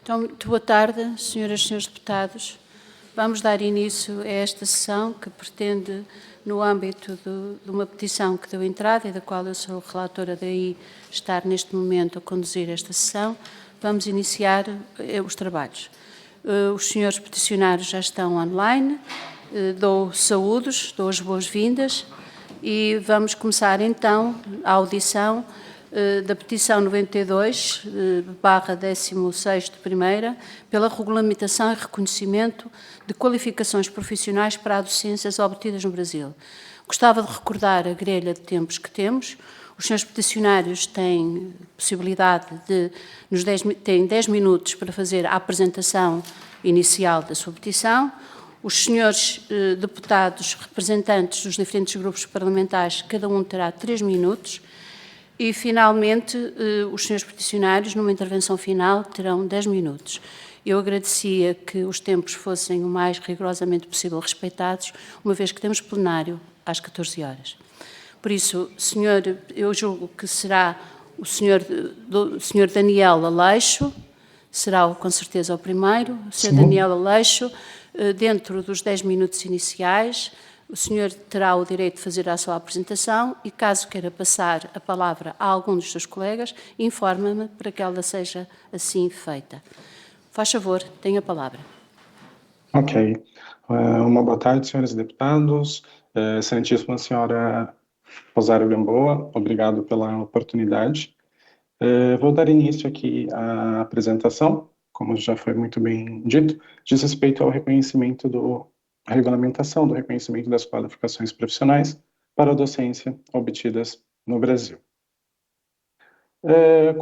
Então, muito boa tarde, senhoras e senhores deputados. Vamos dar início a esta sessão que pretende, no âmbito de uma petição que deu entrada e da qual eu sou relatora, daí estar neste momento a conduzir esta sessão, vamos iniciar os trabalhos. Os senhores peticionários já estão online, dou saúdos, dou as boas-vindas e vamos começar então a audição da petição 92/16 primeira, pela regulamentação e reconhecimento de qualificações profissionais para a docência obtidas no Brasil. Gostava de recordar a grelha de tempos que temos. Os senhores peticionários têm possibilidade de, têm 10 minutos para fazer a apresentação inicial da sua petição. Os senhores deputados representantes dos diferentes grupos parlamentares, cada um terá 3 minutos. E, finalmente, os senhores peticionários, numa intervenção final, terão 10 minutos. Eu agradecia que os tempos fossem o mais rigorosamente possível respeitados, uma vez que temos plenário às 14 horas. Por isso, eu julgo que será o senhor Daniel Aleixo, será com certeza o primeiro, o senhor Daniel Aleixo, dentro dos 10 minutos iniciais. O senhor terá o direito de fazer a sua apresentação e, caso queira passar a palavra a algum dos seus colegas, informa-me para que ela seja assim feita. Faz favor, tenha a palavra. Ok. Uma boa tarde, senhores deputados. Excelentíssima senhora Rosário Gamboa, obrigado pela oportunidade. Vou dar início aqui à apresentação, como já foi muito bem dito, diz respeito ao reconhecimento a regulamentação do reconhecimento das qualificações profissionais para a docência obtidas no Brasil.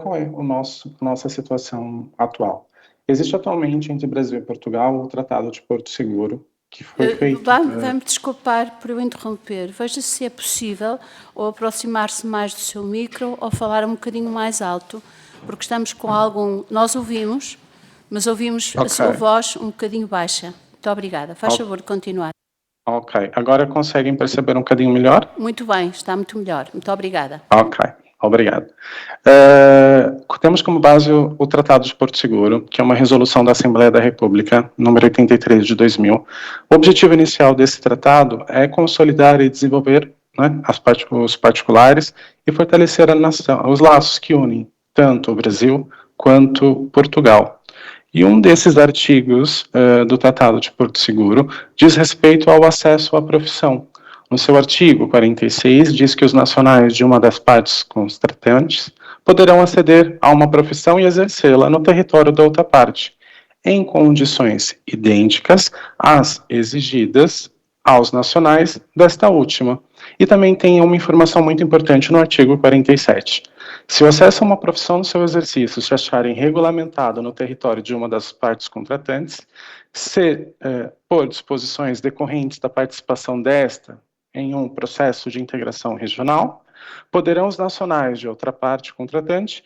Qual é a nossa situação atual? Existe atualmente entre Brasil e Portugal o Tratado de Porto Seguro, que foi feito... Vai-me desculpar por eu interromper. Veja se é possível ou aproximar-se mais do seu micro ou falar um bocadinho mais alto, porque estamos com algum... Nós ouvimos, mas ouvimos a sua voz um bocadinho baixa. Muito obrigada. Faz favor de continuar. Ok. Agora conseguem perceber um bocadinho melhor? Muito bem, está muito melhor. Muito obrigada. Ok. Obrigado. Temos como base o Tratado de Porto Seguro, que é uma resolução da Assembleia da República, número 83 de 2000. O objetivo inicial desse tratado é consolidar e desenvolver, né, os particulares e fortalecer a nação, os laços que unem tanto o Brasil quanto Portugal. E um desses artigos do Tratado de Porto Seguro diz respeito ao acesso à profissão. No seu artigo 46, diz que os nacionais de uma das partes contratantes poderão aceder a uma profissão e exercê-la no território da outra parte, em condições idênticas às exigidas aos nacionais desta última. E também tem uma informação muito importante no artigo 47. Se o acesso a uma profissão no seu exercício se acharem regulamentado no território de uma das partes contratantes, se por disposições decorrentes da participação desta em um processo de integração regional, poderão os nacionais de outra parte contratante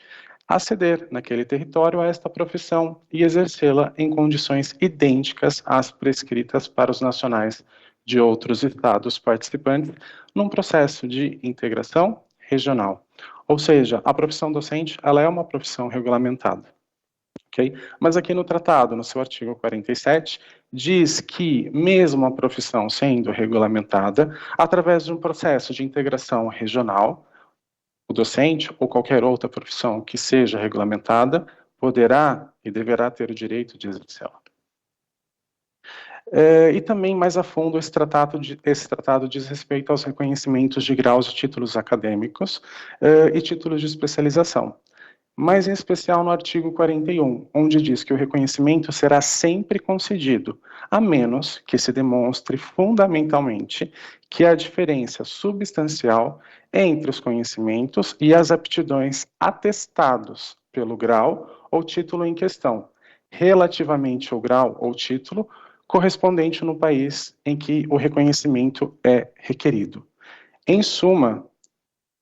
aceder naquele território a esta profissão e exercê-la em condições idênticas às prescritas para os nacionais de outros estados participantes num processo de integração regional. Ou seja, a profissão docente, ela é uma profissão regulamentada. Okay? Mas aqui no tratado, no seu artigo 47, diz que, mesmo a profissão sendo regulamentada, através de um processo de integração regional, o docente ou qualquer outra profissão que seja regulamentada poderá e deverá ter o direito de exercê-la. E também, mais a fundo, esse tratado diz respeito aos reconhecimentos de graus e títulos acadêmicos e títulos de especialização. Mas em especial no artigo 41, onde diz que o reconhecimento será sempre concedido, a menos que se demonstre fundamentalmente que há diferença substancial entre os conhecimentos e as aptidões atestados pelo grau ou título em questão, relativamente ao grau ou título correspondente no país em que o reconhecimento é requerido. Em suma,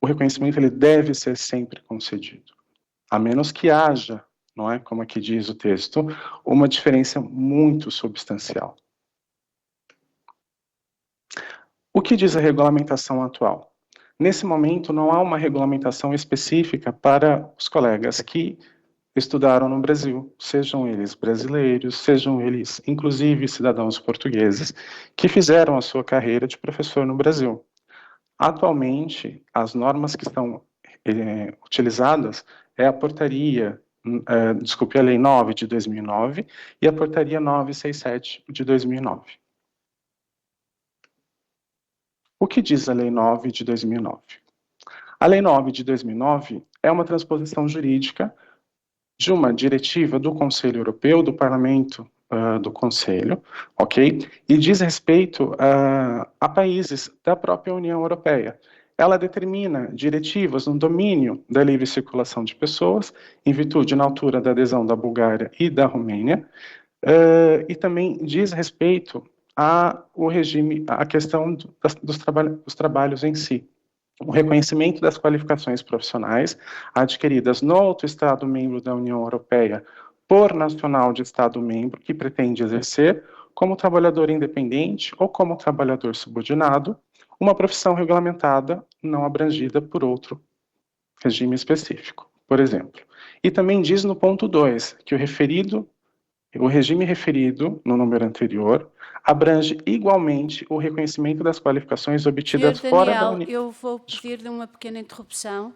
o reconhecimento ele deve ser sempre concedido, a menos que haja, não é, como aqui diz o texto, uma diferença muito substancial. O que diz a regulamentação atual? Nesse momento, não há uma regulamentação específica para os colegas que estudaram no Brasil, sejam eles brasileiros, sejam eles, inclusive, cidadãos portugueses, que fizeram a sua carreira de professor no Brasil. Atualmente, as normas que estão utilizadas é a portaria, a Lei 9 de 2009 e a portaria 967 de 2009. O que diz a Lei 9 de 2009? A Lei 9 de 2009 é uma transposição jurídica de uma diretiva do Conselho Europeu, do Parlamento do Conselho, ok? E diz respeito a países da própria União Europeia. Ela determina diretivas no domínio da livre circulação de pessoas, em virtude na altura da adesão da Bulgária e da Romênia, e também diz respeito ao regime, à questão dos trabalhos em si. O reconhecimento das qualificações profissionais adquiridas no outro Estado-membro da União Europeia por nacional de Estado-membro que pretende exercer como trabalhador independente ou como trabalhador subordinado, uma profissão regulamentada não abrangida por outro regime específico, por exemplo. E também diz no ponto 2 que o regime referido no número anterior abrange igualmente o reconhecimento das qualificações obtidas Senhor fora da Daniel, União. eu vou pedir-lhe uma pequena interrupção,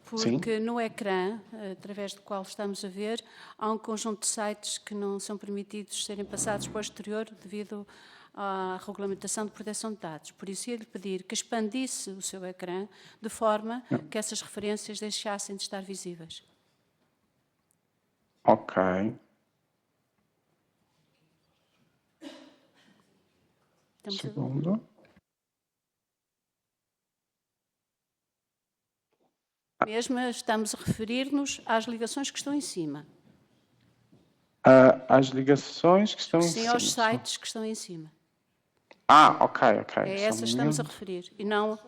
porque Sim. no ecrã, através do qual estamos a ver, há um conjunto de sites que não são permitidos serem passados para o exterior devido à regulamentação de proteção de dados. Por isso, ia-lhe pedir que expandisse o seu ecrã de forma que essas referências deixassem de estar visíveis. Ok. Segundo. Mesmo estamos a referir-nos às ligações que estão em cima. As ligações que estão em cima. Sim, aos sites que estão em cima. Ok. É essas que estamos a referir, e não...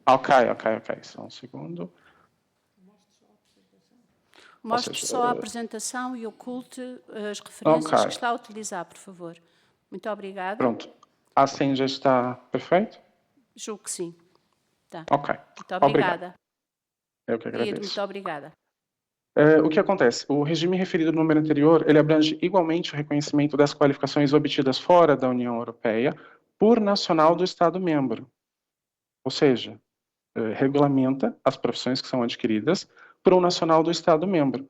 Ok. Só um segundo. Mostre só a apresentação e oculte as referências que está a utilizar, por favor. Muito obrigada. Pronto. Assim já está perfeito? Julgo que sim. Tá. Ok. Muito obrigada. Eu que agradeço. Muito obrigada. O que acontece? O regime referido no número anterior, ele abrange igualmente o reconhecimento das qualificações obtidas fora da União Europeia por nacional do Estado-membro. Ou seja, regulamenta as profissões que são adquiridas por um nacional do Estado-membro.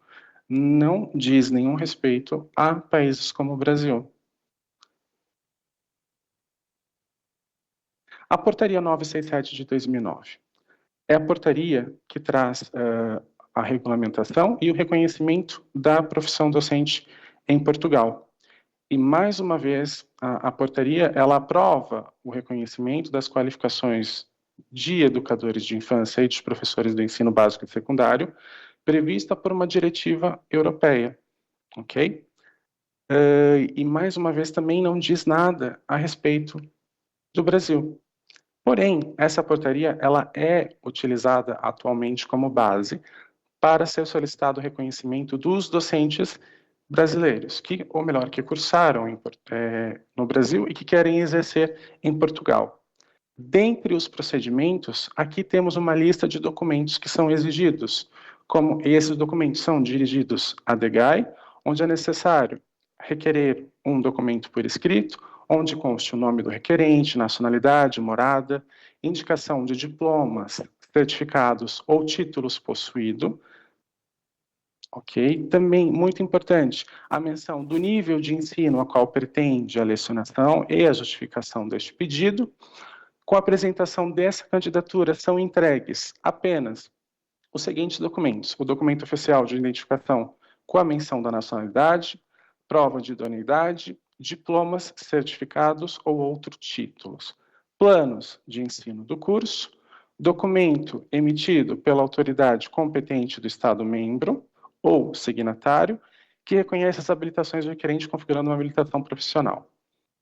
Não diz nenhum respeito a países como o Brasil. A portaria 967 de 2009 é a portaria que traz a regulamentação e o reconhecimento da profissão docente em Portugal. E, mais uma vez, a portaria, ela aprova o reconhecimento das qualificações de educadores de infância e de professores do ensino básico e secundário, prevista por uma diretiva europeia, ok? E, mais uma vez, também não diz nada a respeito do Brasil. Porém, essa portaria, ela é utilizada atualmente como base para ser solicitado o reconhecimento dos docentes brasileiros, ou melhor, que cursaram no Brasil e que querem exercer em Portugal. Dentre os procedimentos, aqui temos uma lista de documentos que são exigidos, e esses documentos são dirigidos à DEGAI, onde é necessário requerer um documento por escrito, onde conste o nome do requerente, nacionalidade, morada, indicação de diplomas, certificados ou títulos possuído. Ok? Também, muito importante, a menção do nível de ensino a qual pretende a lecionação e a justificação deste pedido. Com a apresentação dessa candidatura, são entregues apenas os seguintes documentos: o documento oficial de identificação com a menção da nacionalidade, prova de idoneidade, diplomas, certificados ou outros títulos, planos de ensino do curso, documento emitido pela autoridade competente do Estado-membro ou signatário, que reconhece as habilitações do requerente configurando uma habilitação profissional.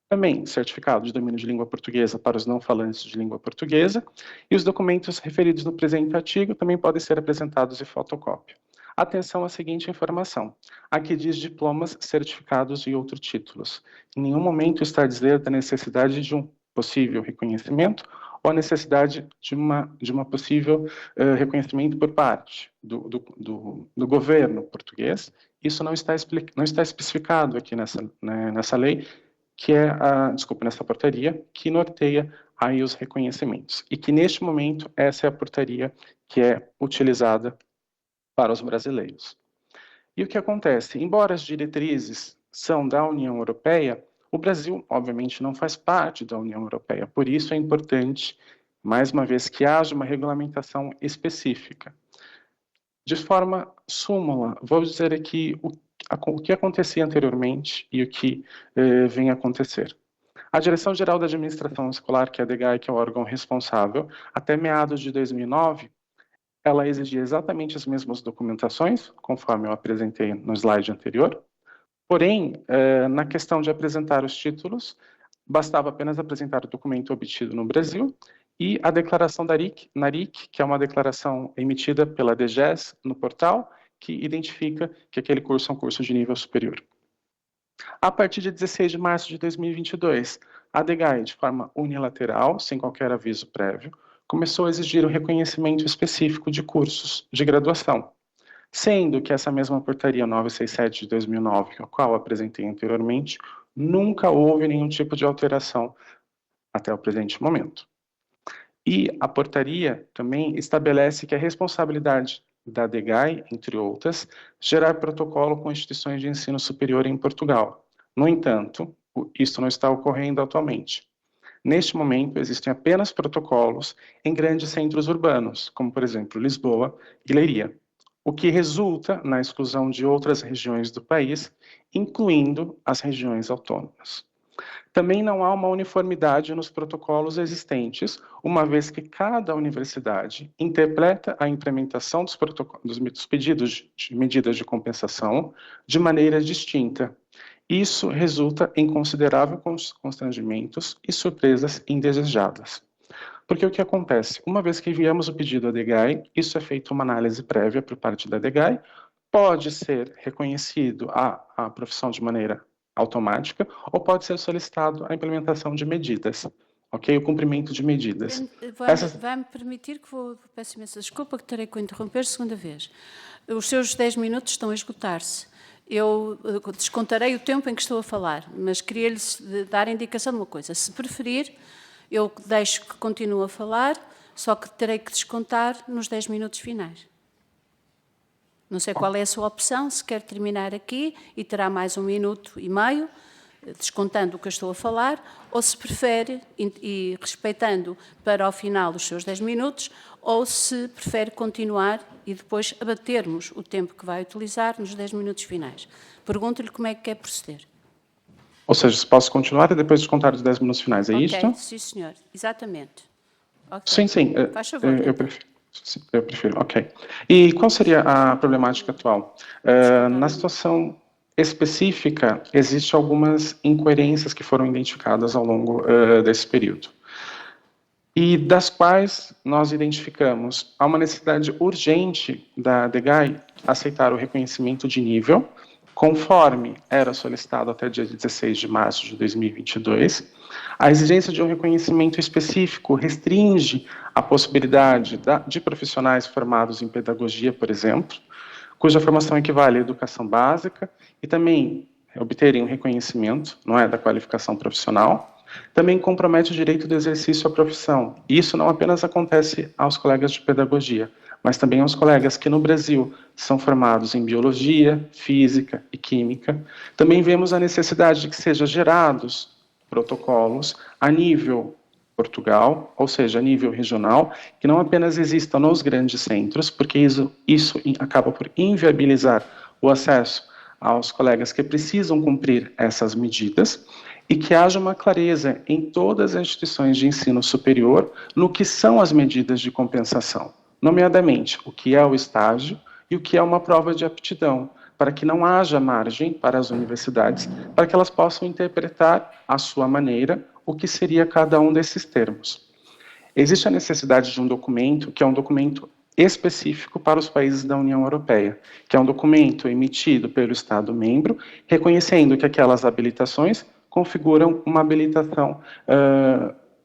Também certificado de domínio de língua portuguesa para os não falantes de língua portuguesa, e os documentos referidos no presente artigo também podem ser apresentados em fotocópia. Atenção à seguinte informação: aqui diz diplomas, certificados e outros títulos. Em nenhum momento está a dizer da necessidade de um possível reconhecimento ou a necessidade de uma possível reconhecimento por parte do governo português. Isso não está especificado aqui nessa lei, que é nessa portaria, que norteia aí os reconhecimentos. E que, neste momento, essa é a portaria que é utilizada para os brasileiros. E o que acontece? Embora as diretrizes são da União Europeia, o Brasil, obviamente, não faz parte da União Europeia. Por isso é importante, mais uma vez, que haja uma regulamentação específica. De forma súmula, vou dizer aqui o que acontecia anteriormente e o que vem a acontecer. A Direção-Geral da Administração Escolar, que é a DGAE, que é o órgão responsável, até meados de 2009, ela exigia exatamente as mesmas documentações, conforme eu apresentei no slide anterior. Porém, na questão de apresentar os títulos, bastava apenas apresentar o documento obtido no Brasil e a declaração da NARIC, que é uma declaração emitida pela DGES no portal, que identifica que aquele curso é um curso de nível superior. A partir de 16 de março de 2022, a DGAE, de forma unilateral, sem qualquer aviso prévio, começou a exigir o reconhecimento específico de cursos de graduação, sendo que essa mesma portaria 967 de 2009, a qual apresentei anteriormente, nunca houve nenhum tipo de alteração até o presente momento. E a portaria também estabelece que a responsabilidade da DGAE, entre outras, gerar protocolo com instituições de ensino superior em Portugal. No entanto, isso não está ocorrendo atualmente. Neste momento, existem apenas protocolos em grandes centros urbanos, como, por exemplo, Lisboa e Leiria, o que resulta na exclusão de outras regiões do país, incluindo as regiões autônomas. Também não há uma uniformidade nos protocolos existentes, uma vez que cada universidade interpreta a implementação dos pedidos de medidas de compensação de maneira distinta. Isso resulta em consideráveis constrangimentos e surpresas indesejadas. Porque o que acontece? Uma vez que enviamos o pedido à DGAE, isso é feito uma análise prévia por parte da DGAE, pode ser reconhecido a profissão de maneira automática, ou pode ser solicitado a implementação de medidas, ok? O cumprimento de medidas. Vai-me permitir que peço imensa desculpa que terei que o interromper segunda vez. Os seus 10 minutos estão a esgotar-se. Eu descontarei o tempo em que estou a falar, mas queria-lhe dar a indicação de uma coisa. Se preferir, eu deixo que continue a falar, só que terei que descontar nos 10 minutos finais. Não sei qual é a sua opção, se quer terminar aqui e terá mais 1 minuto e meio, descontando o que eu estou a falar, ou se prefere, e respeitando para ao final os seus 10 minutos, ou se prefere continuar e depois abatermos o tempo que vai utilizar nos 10 minutos finais. Pergunto-lhe como é que quer proceder. Ou seja, se posso continuar e depois descontar os 10 minutos finais, é isto? Sim, senhor. Exatamente. Okay. Sim. Faz favor. Eu prefiro, ok. E qual seria a problemática atual? Na situação específica, existem algumas incoerências que foram identificadas ao longo desse período. E das quais nós identificamos há uma necessidade urgente da DGAE aceitar o reconhecimento de nível, conforme era solicitado até dia 16 de março de 2022. A exigência de um reconhecimento específico restringe a possibilidade de profissionais formados em pedagogia, por exemplo, cuja formação equivale à educação básica, e também obterem um reconhecimento, não é, da qualificação profissional. Também compromete o direito do exercício à profissão. E isso não apenas acontece aos colegas de pedagogia, mas também aos colegas que no Brasil são formados em biologia, física e química. Também vemos a necessidade de que sejam gerados protocolos a nível Portugal, ou seja, a nível regional, que não apenas existam nos grandes centros, porque isso acaba por inviabilizar o acesso aos colegas que precisam cumprir essas medidas, e que haja uma clareza em todas as instituições de ensino superior no que são as medidas de compensação, nomeadamente o que é o estágio e o que é uma prova de aptidão, para que não haja margem para as universidades, para que elas possam interpretar à sua maneira o que seria cada um desses termos. Existe a necessidade de um documento, que é um documento específico para os países da União Europeia, que é um documento emitido pelo Estado-membro, reconhecendo que aquelas habilitações configuram uma habilitação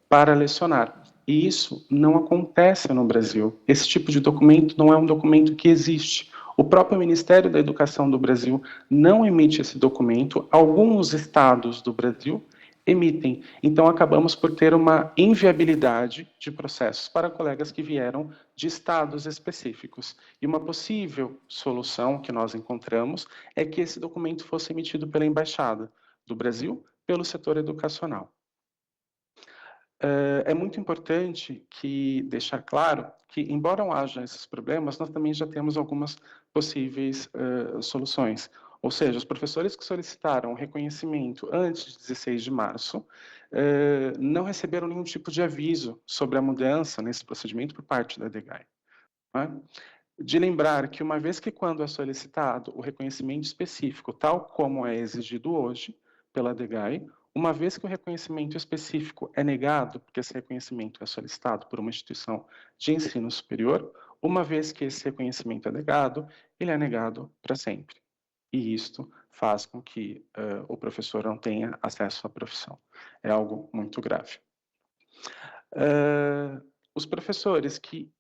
para lecionar. E isso não acontece no Brasil. Esse tipo de documento não é um documento que existe. O próprio Ministério da Educação do Brasil não emite esse documento. Alguns estados do Brasil emitem. Então, acabamos por ter uma inviabilidade de processos para colegas que vieram de estados específicos. E uma possível solução que nós encontramos é que esse documento fosse emitido pela Embaixada do Brasil, pelo setor educacional. É muito importante deixar claro que, embora haja esses problemas, nós também já temos algumas possíveis soluções. Ou seja, os professores que solicitaram reconhecimento antes de 16 de março não receberam nenhum tipo de aviso sobre a mudança nesse procedimento por parte da DGAI. Né? De lembrar que, uma vez que quando é solicitado o reconhecimento específico, tal como é exigido hoje pela DGAI, uma vez que o reconhecimento específico é negado, porque esse reconhecimento é solicitado por uma instituição de ensino superior, uma vez que esse reconhecimento é negado, ele é negado para sempre. E isto faz com que o professor não tenha acesso à profissão. É algo muito grave. Os professores que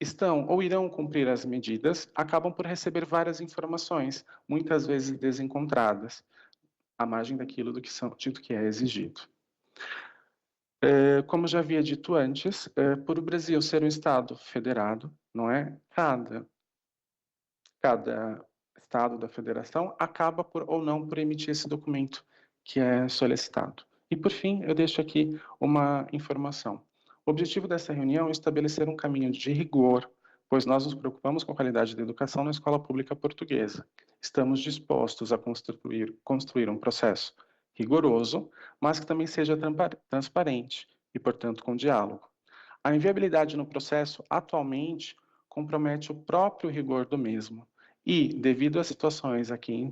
estão ou irão cumprir as medidas acabam por receber várias informações, muitas vezes desencontradas, à margem daquilo do que é exigido. Como já havia dito antes, por o Brasil ser um Estado federado, não é? Cada Estado da federação acaba por ou não por emitir esse documento que é solicitado. E, por fim, eu deixo aqui uma informação. O objetivo dessa reunião é estabelecer um caminho de rigor, pois nós nos preocupamos com a qualidade da educação na escola pública portuguesa. Estamos dispostos a construir um processo rigoroso, mas que também seja transparente e, portanto, com diálogo. A inviabilidade no processo, atualmente, compromete o próprio rigor do mesmo e, devido às situações aqui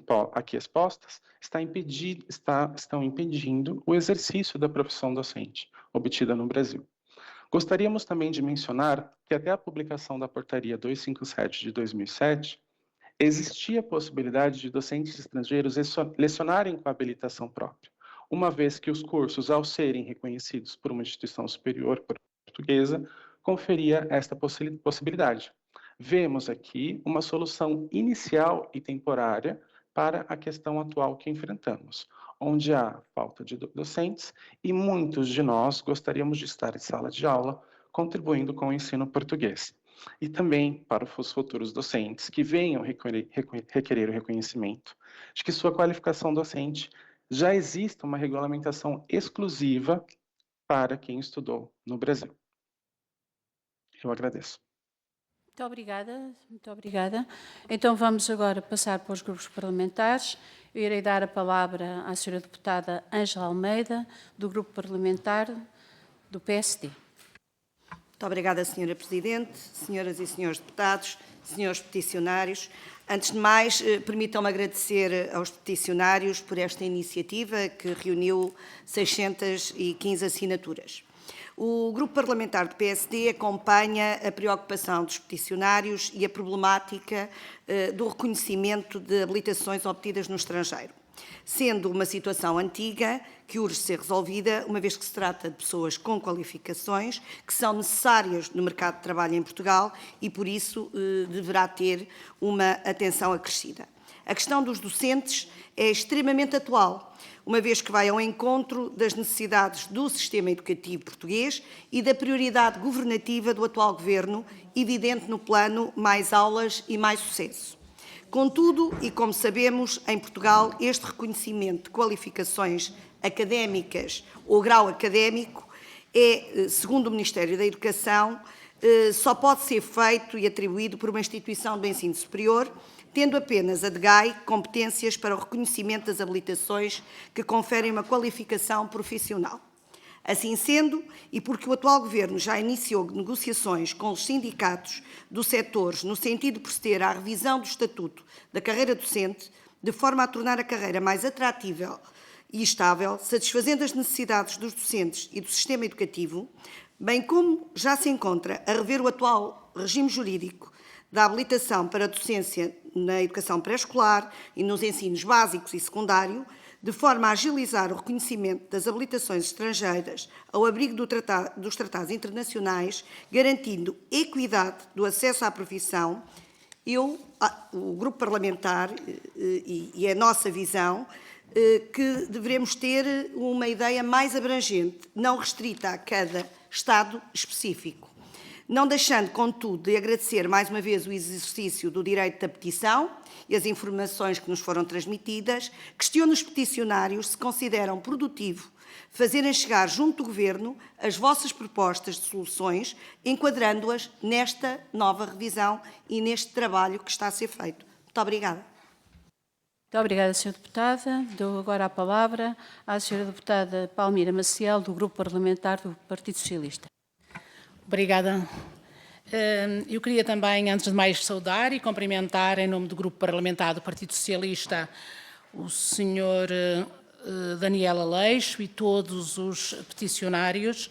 expostas, estão impedindo o exercício da profissão docente obtida no Brasil. Gostaríamos também de mencionar que, até a publicação da Portaria 257 de 2007, existia a possibilidade de docentes estrangeiros lecionarem com habilitação própria, uma vez que os cursos, ao serem reconhecidos por uma instituição superior portuguesa, conferia esta possibilidade. Vemos aqui uma solução inicial e temporária para a questão atual que enfrentamos, onde há falta de docentes e muitos de nós gostaríamos de estar em sala de aula contribuindo com o ensino português. E também para os futuros docentes que venham requerer o reconhecimento de que sua qualificação docente já existe uma regulamentação exclusiva para quem estudou no Brasil. Eu agradeço. Muito obrigada, muito obrigada. Então vamos agora passar para os grupos parlamentares. Eu irei dar a palavra à senhora deputada Ângela Almeida, do grupo parlamentar do PSD. Muito obrigada, senhora Presidente, senhoras e senhores deputados, senhores peticionários. Antes de mais, permitam-me agradecer aos peticionários por esta iniciativa que reuniu 615 assinaturas. O Grupo Parlamentar do PSD acompanha a preocupação dos peticionários e a problemática do reconhecimento de habilitações obtidas no estrangeiro, sendo uma situação antiga que urge ser resolvida, uma vez que se trata de pessoas com qualificações que são necessárias no mercado de trabalho em Portugal e, por isso, deverá ter uma atenção acrescida. A questão dos docentes é extremamente atual, uma vez que vai ao encontro das necessidades do sistema educativo português e da prioridade governativa do atual Governo, evidente no plano mais aulas e mais sucesso. Contudo, e como sabemos, em Portugal, este reconhecimento de qualificações académicas ou grau académico segundo o Ministério da Educação, só pode ser feito e atribuído por uma instituição do ensino superior, tendo apenas a DGAI competências para o reconhecimento das habilitações que conferem uma qualificação profissional. Assim sendo, e porque o atual Governo já iniciou negociações com os sindicatos dos setores no sentido de proceder à revisão do Estatuto da carreira docente, de forma a tornar a carreira mais atrativa e estável, satisfazendo as necessidades dos docentes e do sistema educativo, bem como já se encontra a rever o atual regime jurídico da habilitação para a docência na educação pré-escolar e nos ensinos básicos e secundário, de forma a agilizar o reconhecimento das habilitações estrangeiras ao abrigo dos tratados internacionais, garantindo equidade do acesso à profissão, o grupo parlamentar e a nossa visão, que devemos ter uma ideia mais abrangente, não restrita a cada Estado específico. Não deixando, contudo, de agradecer mais uma vez o exercício do direito da petição e as informações que nos foram transmitidas, questiono os peticionários se consideram produtivo fazerem chegar junto do Governo as vossas propostas de soluções, enquadrando-as nesta nova revisão e neste trabalho que está a ser feito. Muito obrigada. Muito obrigada, Sra. Deputada. Dou agora a palavra à Sra. Deputada Palmira Maciel, do Grupo Parlamentar do Partido Socialista. Obrigada. Eu queria também, antes de mais, saudar e cumprimentar, em nome do Grupo Parlamentar do Partido Socialista, o Sr. Daniel Aleixo e todos os peticionários,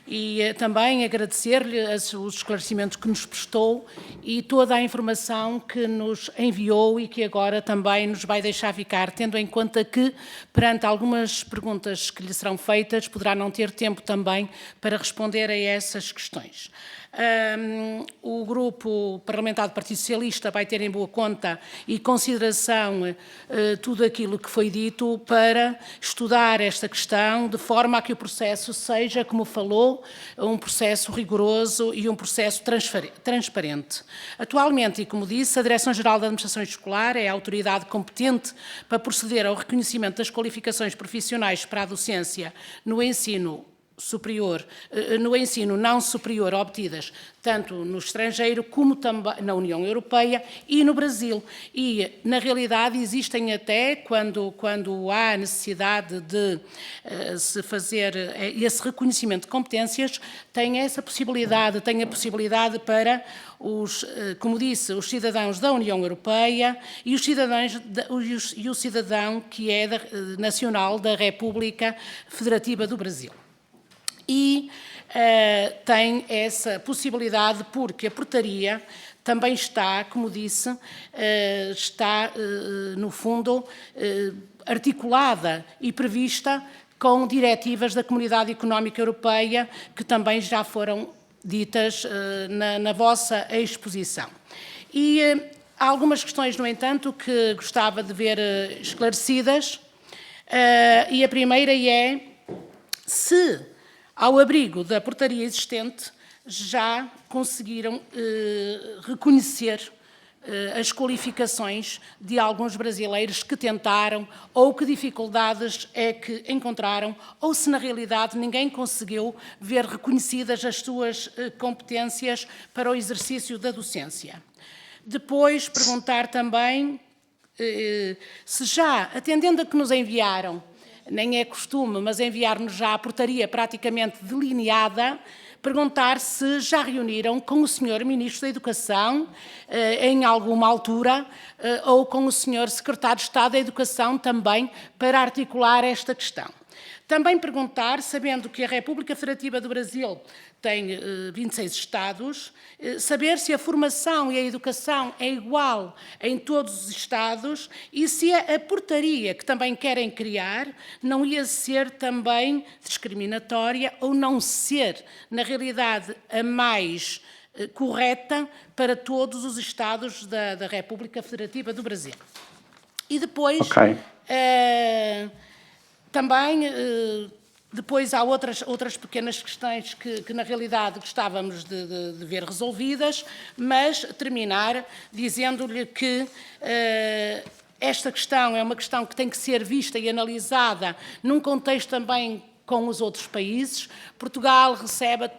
e também agradecer-lhe os esclarecimentos que nos prestou e toda a informação que nos enviou e que agora também nos vai deixar ficar, tendo em conta que, perante algumas perguntas que lhe serão feitas, poderá não ter tempo também para responder a essas questões. O Grupo Parlamentar do Partido Socialista vai ter em boa conta e consideração tudo aquilo que foi dito para estudar esta questão de forma a que o processo seja, como falou, um processo rigoroso e um processo transparente. Atualmente, e como disse, a Direção-Geral da Administração Escolar é a autoridade competente para proceder ao reconhecimento das qualificações profissionais para a docência no ensino superior, no ensino não superior obtidas tanto no estrangeiro como também na União Europeia e no Brasil. E, na realidade, existem até, quando há necessidade de se fazer esse reconhecimento de competências, tem a possibilidade para os, como disse, os cidadãos da União Europeia e o cidadão que é nacional da República Federativa do Brasil. E tem essa possibilidade porque a portaria também está, como disse, no fundo, articulada e prevista com diretivas da Comunidade Económica Europeia que também já foram ditas na vossa exposição. E há algumas questões, no entanto, que gostava de ver esclarecidas, e a primeira é se, ao abrigo da portaria existente, já conseguiram reconhecer as qualificações de alguns brasileiros que tentaram, ou que dificuldades é que encontraram, ou se na realidade ninguém conseguiu ver reconhecidas as suas competências para o exercício da docência. Depois, perguntar também se já, atendendo a que nos enviaram, nem é costume, mas enviar-nos já a portaria praticamente delineada, perguntar se já reuniram com o Sr. Ministro da Educação em alguma altura ou com o Sr. Secretário de Estado da Educação também para articular esta questão. Também perguntar, sabendo que a República Federativa do Brasil tem 26 Estados, saber se a formação e a educação é igual em todos os Estados e se a portaria que também querem criar não ia ser também discriminatória ou não ser, na realidade, a mais correta para todos os Estados da República Federativa do Brasil. E depois... Okay. Também, depois há outras pequenas questões que na realidade gostávamos de ver resolvidas, mas terminar dizendo-lhe que esta questão é uma questão que tem que ser vista e analisada num contexto também com os outros países. Portugal recebe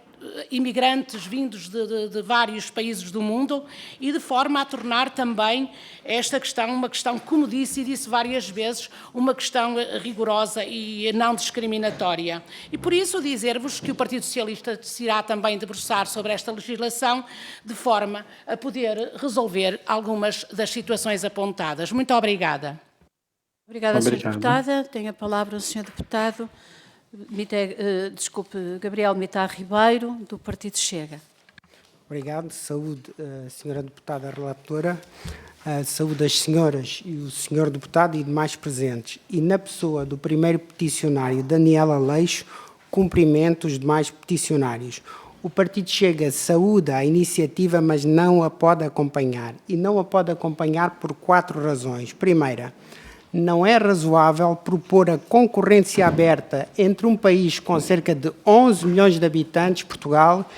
imigrantes vindos de vários países do mundo e de forma a tornar também esta questão uma questão, como disse e disse várias vezes, uma questão rigorosa e não discriminatória. E por isso dizer-vos que o Partido Socialista se irá também debruçar sobre esta legislação de forma a poder resolver algumas das situações apontadas. Muito obrigada. Obrigada, Sra. Deputada. Tem a palavra o Sr. Deputado Gabriel Mitar Ribeiro, do Partido Chega. Obrigado. Saúde, Sra. Deputada Relatora. saúdo as senhoras e o senhor deputado e demais presentes. E na pessoa do primeiro peticionário, Daniela Leixo, cumprimento os demais peticionários. O Partido Chega saúda a iniciativa, mas não a pode acompanhar. E não a pode acompanhar por 4 razões. Primeira, não é razoável propor a concorrência aberta entre um país com cerca de 11 milhões de habitantes, Portugal,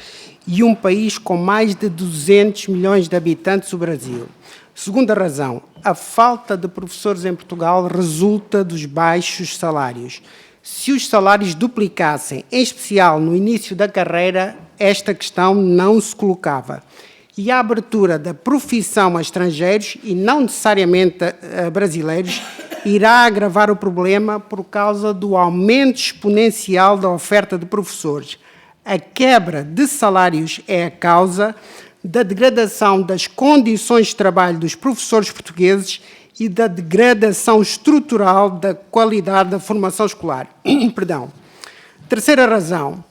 e um país com mais de 200 milhões de habitantes, o Brasil. Segunda razão, a falta de professores em Portugal resulta dos baixos salários. Se os salários duplicassem, em especial no início da carreira, esta questão não se colocava. E a abertura da profissão a estrangeiros, e não necessariamente a brasileiros, irá agravar o problema por causa do aumento exponencial da oferta de professores. A quebra de salários é a causa da degradação das condições de trabalho dos professores portugueses e da degradação estrutural da qualidade da formação escolar. Perdão. Terceira razão.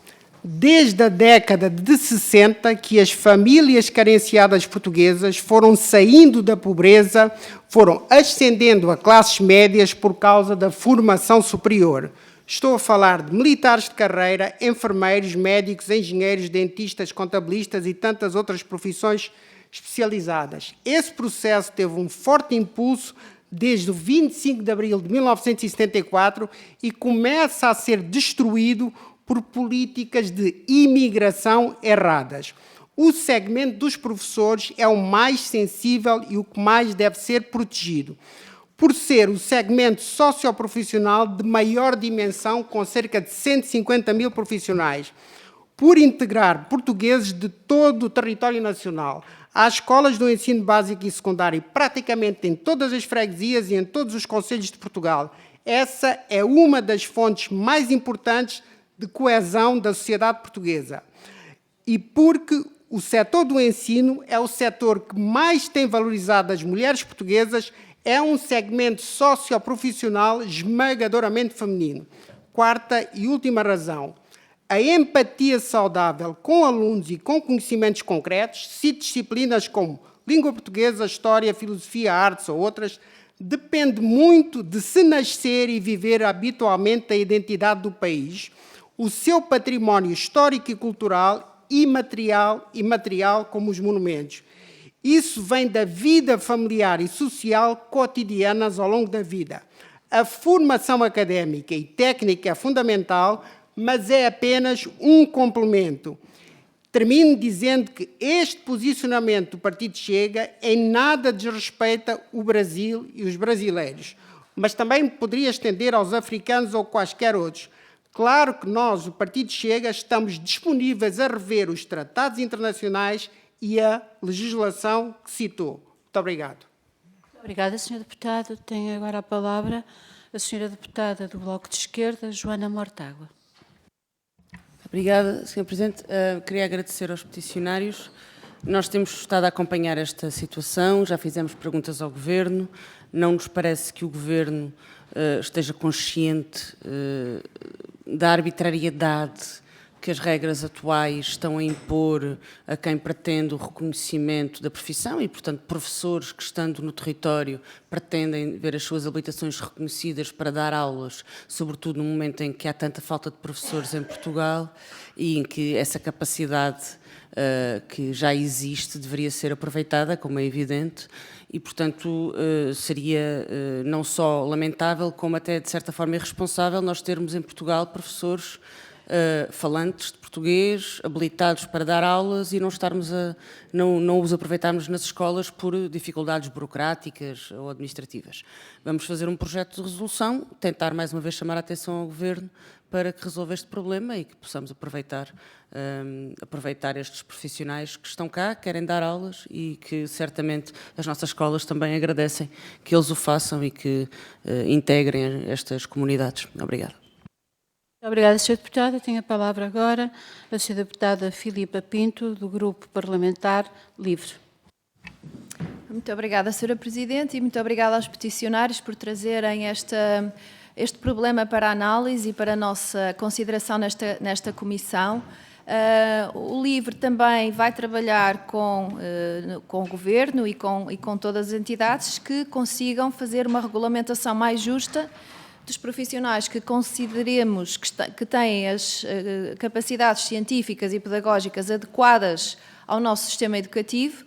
Desde a década de 60 que as famílias carenciadas portuguesas foram saindo da pobreza, foram ascendendo a classes médias por causa da formação superior. Estou a falar de militares de carreira, enfermeiros, médicos, engenheiros, dentistas, contabilistas e tantas outras profissões especializadas. Esse processo teve um forte impulso desde o 25 de abril de 1974 e começa a ser destruído por políticas de imigração erradas. O segmento dos professores é o mais sensível e o que mais deve ser protegido, por ser o segmento socioprofissional de maior dimensão, com cerca de 150 mil profissionais, por integrar portugueses de todo o território nacional. Há escolas do ensino básico e secundário praticamente em todas as freguesias e em todos os concelhos de Portugal. Essa é uma das fontes mais importantes de coesão da sociedade portuguesa. E porque o setor do ensino é o setor que mais tem valorizado as mulheres portuguesas, é um segmento socioprofissional esmagadoramente feminino. Quarta e última razão. A empatia saudável com alunos e com conhecimentos concretos, se disciplinas como língua portuguesa, história, filosofia, artes ou outras, depende muito de se nascer e viver habitualmente a identidade do país, o seu património histórico e cultural, imaterial e material, como os monumentos. Isso vem da vida familiar e social cotidianas ao longo da vida. A formação académica e técnica é fundamental, mas é apenas um complemento. Termino dizendo que este posicionamento do Partido Chega em nada desrespeita o Brasil e os brasileiros, mas também poderia estender aos africanos ou quaisquer outros. Claro que nós, o Partido Chega, estamos disponíveis a rever os tratados internacionais e a legislação que citou. Muito obrigado. Obrigada, Sr. Deputado. Tem agora a palavra a Sra. Deputada do Bloco de Esquerda, Joana Mortágua. Obrigada, Sr. Presidente. Queria agradecer aos peticionários. Nós temos estado a acompanhar esta situação, já fizemos perguntas ao Governo. Não nos parece que o Governo esteja consciente da arbitrariedade que as regras atuais estão a impor a quem pretende o reconhecimento da profissão e, portanto, professores que, estando no território, pretendem ver as suas habilitações reconhecidas para dar aulas, sobretudo no momento em que há tanta falta de professores em Portugal e em que essa capacidade que já existe deveria ser aproveitada, como é evidente, e, portanto, seria não só lamentável, como até, de certa forma, irresponsável nós termos em Portugal professores falantes de português, habilitados para dar aulas e não os aproveitarmos nas escolas por dificuldades burocráticas ou administrativas. Vamos fazer um projeto de resolução, tentar mais uma vez chamar a atenção ao Governo para que resolva este problema e que possamos aproveitar estes profissionais que estão cá, querem dar aulas e que certamente as nossas escolas também agradecem que eles o façam e que integrem estas comunidades. Obrigada. Obrigada, Sra. Deputada. Tem a palavra agora a Sra. Deputada Filipa Pinto, do Grupo Parlamentar Livre. Muito obrigada, Sra. Presidente, e muito obrigada aos peticionários por trazerem este problema para a análise e para a nossa consideração nesta comissão. O LIVRE também vai trabalhar com o Governo e com todas as entidades que consigam fazer uma regulamentação mais justa dos profissionais que consideremos que têm as capacidades científicas e pedagógicas adequadas ao nosso sistema educativo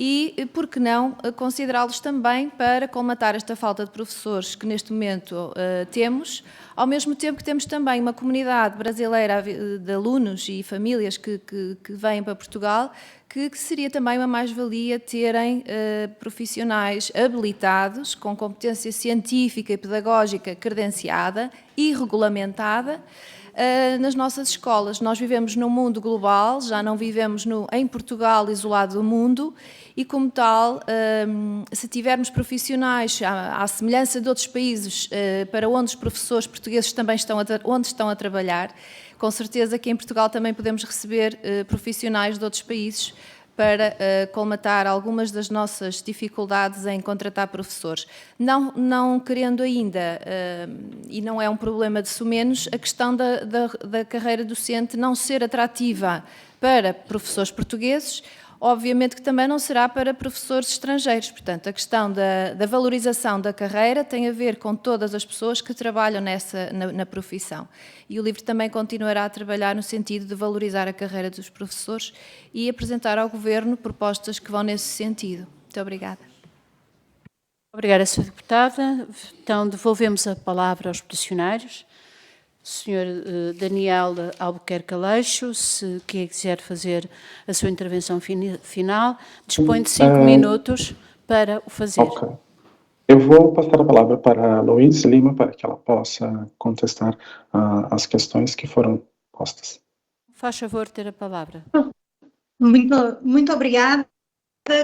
e, por que não, considerá-los também para colmatar esta falta de professores que neste momento temos, ao mesmo tempo que temos também uma comunidade brasileira de alunos e famílias que vêm para Portugal, que seria também uma mais-valia terem profissionais habilitados, com competência científica e pedagógica credenciada e regulamentada, nas nossas escolas. Nós vivemos num mundo global, já não vivemos em Portugal isolado do mundo e, como tal, se tivermos profissionais à semelhança de outros países para onde os professores portugueses também estão a trabalhar, com certeza que em Portugal também podemos receber profissionais de outros países para colmatar algumas das nossas dificuldades em contratar professores. Não querendo ainda, e não é um problema de sumenos, a questão da carreira docente não ser atrativa para professores portugueses, obviamente que também não será para professores estrangeiros. Portanto, a questão da valorização da carreira tem a ver com todas as pessoas que trabalham na profissão. E o LIVRE também continuará a trabalhar no sentido de valorizar a carreira dos professores e apresentar ao Governo propostas que vão nesse sentido. Muito obrigada. Obrigada, Sra. Deputada. Então, devolvemos a palavra aos peticionários. Sr. Daniel Albuquerque Aleixo, se quiser fazer a sua intervenção final, dispõe de 5 minutos para o fazer. Ok. Eu vou passar a palavra para Luiz Lima para que ela possa contestar as questões que foram postas. Faz favor de ter a palavra. Muito obrigada.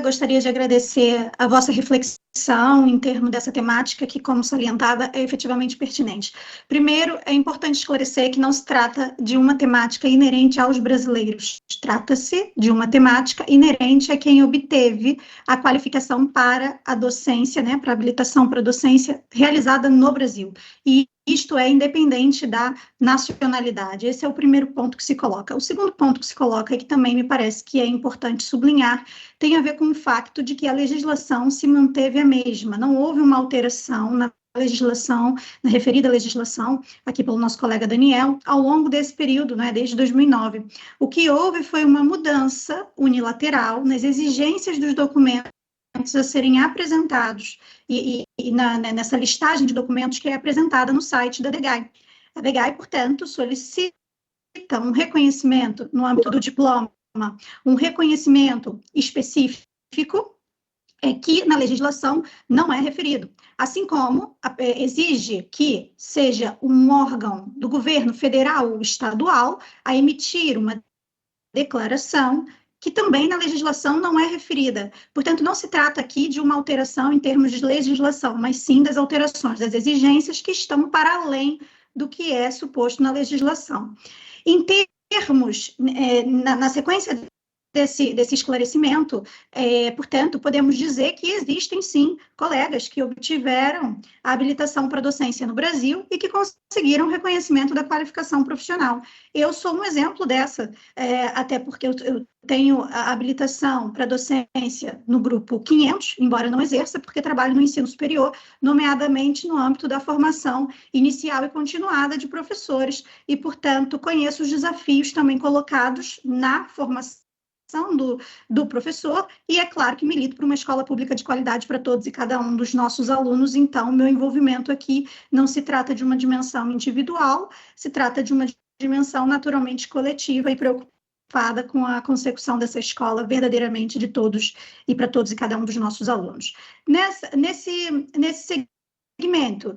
Gostaria de agradecer a vossa reflexão em termos dessa temática que, como salientada, é efetivamente pertinente. Primeiro, é importante esclarecer que não se trata de uma temática inerente aos brasileiros. Trata-se de uma temática inerente a quem obteve a qualificação para a docência, né, para a habilitação para a docência realizada no Brasil. E isto é independente da nacionalidade. Esse é o primeiro ponto que se coloca. O segundo ponto que se coloca, e que também me parece que é importante sublinhar, tem a ver com o fato de que a legislação se manteve a mesma. Não houve uma alteração na legislação, na referida legislação, aqui pelo nosso colega Daniel, ao longo desse período, né, desde 2009. O que houve foi uma mudança unilateral nas exigências dos documentos a serem apresentados e nessa listagem de documentos que é apresentada no site da DEGAI. A DEGAI, portanto, solicita um reconhecimento no âmbito do diploma, um reconhecimento específico que na legislação não é referido, assim como exige que seja um órgão do governo federal ou estadual a emitir uma declaração que também na legislação não é referida. Portanto, não se trata aqui de uma alteração em termos de legislação, mas sim das alterações, das exigências que estão para além do que é suposto na legislação. Em termos, na sequência desse esclarecimento, portanto, podemos dizer que existem, sim, colegas que obtiveram a habilitação para docência no Brasil e que conseguiram reconhecimento da qualificação profissional. Eu sou um exemplo dessa, até porque eu tenho a habilitação para docência no grupo 500, embora não exerça, porque trabalho no ensino superior, nomeadamente no âmbito da formação inicial e continuada de professores, e, portanto, conheço os desafios também colocados na formação do professor, e é claro que milito por uma escola pública de qualidade para todos e cada um dos nossos alunos. Então, meu envolvimento aqui não se trata de uma dimensão individual, se trata de uma dimensão naturalmente coletiva e preocupada com a consecução dessa escola verdadeiramente de todos e para todos e cada um dos nossos alunos. Nesse segmento,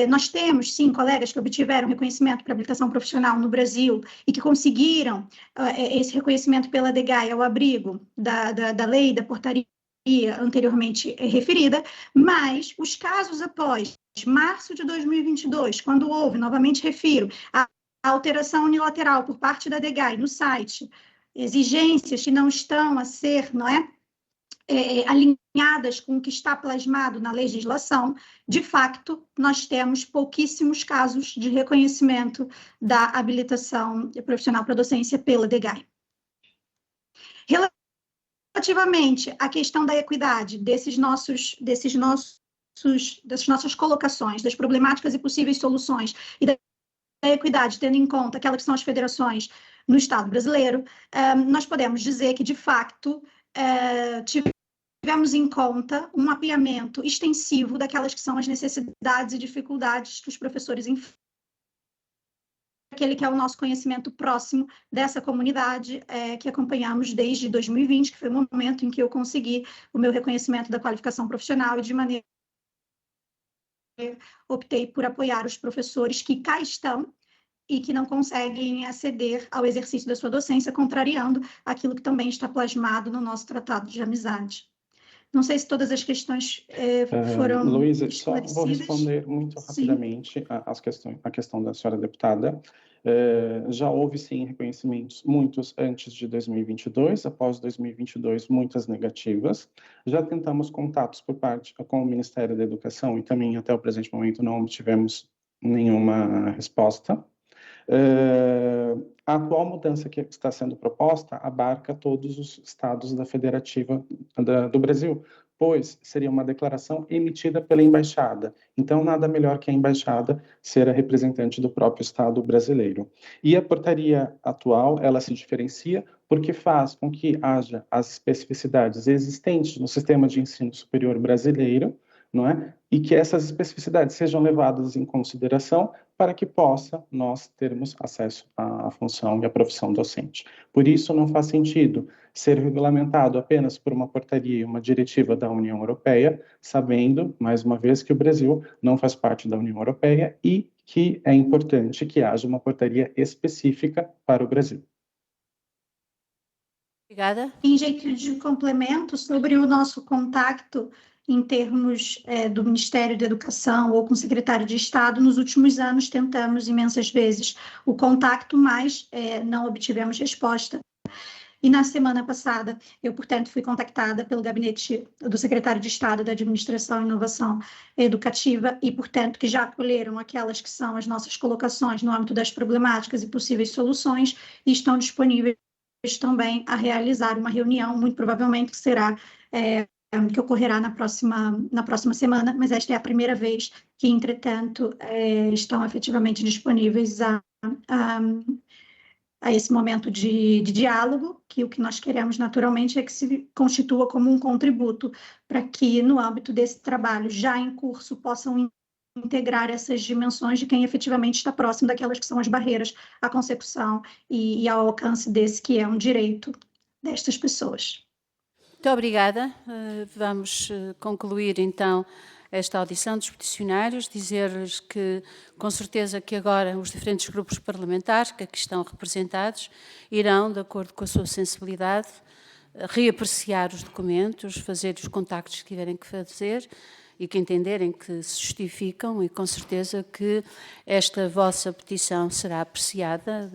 nós temos, sim, colegas que obtiveram reconhecimento para habilitação profissional no Brasil e que conseguiram esse reconhecimento pela DEGAI ao abrigo da lei, da portaria anteriormente referida, mas os casos após março de 2022, quando houve, novamente refiro, a alteração unilateral por parte da DEGAI no site, exigências que não estão a ser, alinhadas com o que está plasmado na legislação, de fato, nós temos pouquíssimos casos de reconhecimento da habilitação profissional para docência pela DGAI. Relativamente à questão da equidade, dessas nossas colocações, das problemáticas e possíveis soluções, e da equidade, tendo em conta aquelas que são as federações no Estado brasileiro, nós podemos dizer que, de fato, tivemos em conta um mapeamento extensivo daquelas que são as necessidades e dificuldades que os professores enfrentam, aquele que é o nosso conhecimento próximo dessa comunidade que acompanhamos desde 2020, que foi o momento em que eu consegui o meu reconhecimento da qualificação profissional e, de maneira optei por apoiar os professores que cá estão e que não conseguem aceder ao exercício da sua docência, contrariando aquilo que também está plasmado no nosso tratado de amizade. Não sei se todas as questões foram Luísa, só esclarecidas. vou responder muito rapidamente a questão da senhora deputada. Já houve, sim, reconhecimentos, muitos antes de 2022, após 2022, muitas negativas. Já tentamos contatos por parte com o Ministério da Educação e também, até o presente momento, não obtivemos nenhuma resposta. A atual mudança que está sendo proposta abarca todos os estados da federativa do Brasil, pois seria uma declaração emitida pela embaixada. Então, nada melhor que a embaixada ser a representante do próprio estado brasileiro. E a portaria atual, ela se diferencia porque faz com que haja as especificidades existentes no sistema de ensino superior brasileiro, não é? E que essas especificidades sejam levadas em consideração para que possa nós termos acesso à função e à profissão docente. Por isso, não faz sentido ser regulamentado apenas por uma portaria e uma diretiva da União Europeia, sabendo, mais uma vez, que o Brasil não faz parte da União Europeia e que é importante que haja uma portaria específica para o Brasil. Obrigada. Em jeito de complemento, sobre o nosso contato em termos do Ministério da Educação ou com o secretário de Estado, nos últimos anos tentamos imensas vezes o contato, mas não obtivemos resposta. E na semana passada, eu, portanto, fui contactada pelo gabinete do secretário de Estado da Administração e Inovação Educativa e, portanto, que já acolheram aquelas que são as nossas colocações no âmbito das problemáticas e possíveis soluções e estão disponíveis também a realizar uma reunião, muito provavelmente que será que ocorrerá na próxima semana, mas esta é a primeira vez que, entretanto, estão efetivamente disponíveis a esse momento de diálogo, que o que nós queremos naturalmente é que se constitua como um contributo para que, no âmbito desse trabalho já em curso, possam integrar essas dimensões de quem efetivamente está próximo daquelas que são as barreiras à consecução e ao alcance desse que é um direito destas pessoas. Muito obrigada. Vamos concluir, então, esta audição dos peticionários, dizer-lhes que, com certeza, que agora os diferentes grupos parlamentares que aqui estão representados irão, de acordo com a sua sensibilidade, reapreciar os documentos, fazer os contactos que tiverem que fazer e que entenderem que se justificam e, com certeza, que esta vossa petição será apreciada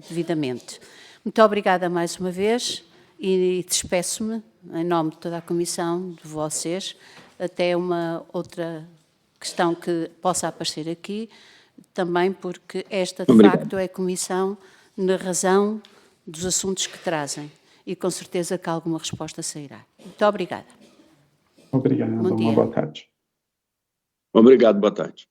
devidamente. Muito obrigada mais uma vez e despeço-me, em nome de toda a Comissão, de vocês, até uma outra questão que possa aparecer aqui, também porque esta, de facto, é a Comissão na razão dos assuntos que trazem e com certeza que alguma resposta sairá. Muito obrigada. Obrigado, uma boa tarde. Obrigado, boa tarde.